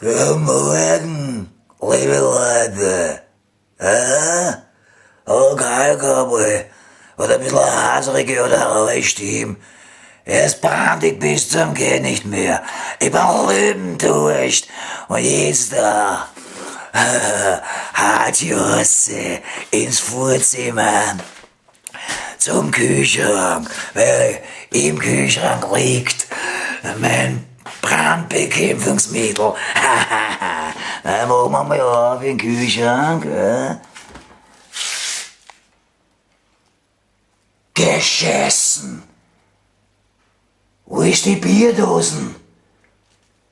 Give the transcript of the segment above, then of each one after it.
Guten Morgen, liebe Leute. Okay, Cowboy. Oder ein bisschen haserige oder raue Stimme. Es brandig bis zum Gehen nicht mehr. Ich bin lebendurscht. Und jetzt da hat die Hose ins Vorzimmer zum Kühlschrank, weil im Kühlschrank liegt mein Brandbekämpfungsmittel. Dann machen wir mal auf in den Kühlschrank. Geschissen. Wo ist die Bierdosen?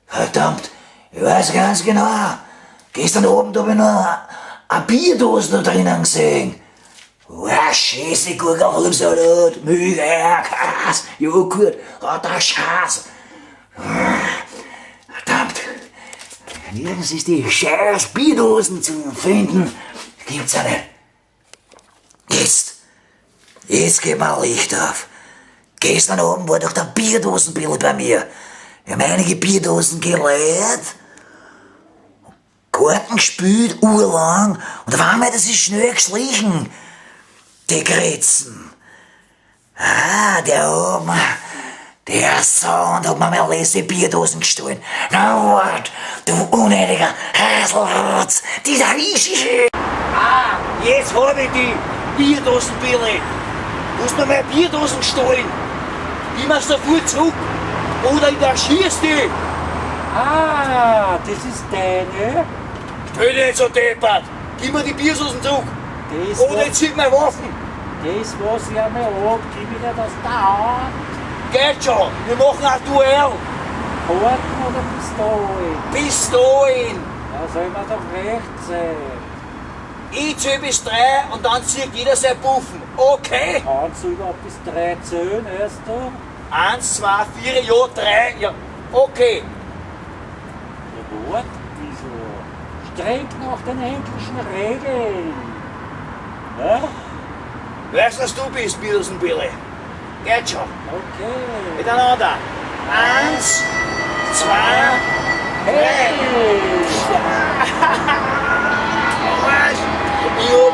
Verdammt, ich weiß ganz genau. Gestern Abend hab ich noch eine Bierdose da drinnen gesehen. Scheiße, Gurkensalat, Milch, Käse, Joghurt, der Scheiß. Verdammt, nirgends ist die scheiß Bierdosen zu finden. Gibt's eine. Jetzt geht mein Licht auf. Gestern Abend war doch der Bierdosenbild bei mir. Wir haben einige Bierdosen geleert, Karten gespielt, urlang, und auf einmal, das ist schnell geschlichen. Die Gritzen. Der oben, der Sohn hat mir meine letzte Bierdosen gestohlen. Na wart, du unnötiger Haselrotz, dieser riesige. Jetzt hab ich die Bierdosenbille. Du hast mir meine Bierdosen gestohlen. Ich mach's sofort zurück. Oder ich erschieß dich. Das ist deine. Stell dich nicht so deppert. Gib mir die Bierdosen zurück. Das Oder ich zieh meine Waffen. Das, was ich einmal hab, gib ich dir das da. Geht schon, wir machen ein Duell. Karten oder Pistolen? Pistolen. Ja, soll man doch recht sein. Ich zähl bis 3 und dann zieht jeder sein Puffen. Okay? Kannst du überhaupt bis 3 zählen, hörst du? 1, 2, 4, ja, 3, ja. Okay. Ja, wart, wieso? Streng nach den englischen Regeln. Ja? Weißt du, was du bist, Bierdosenbille? Geht schon. Okay. Miteinander. 1, 2, 3. Hey! Ich hab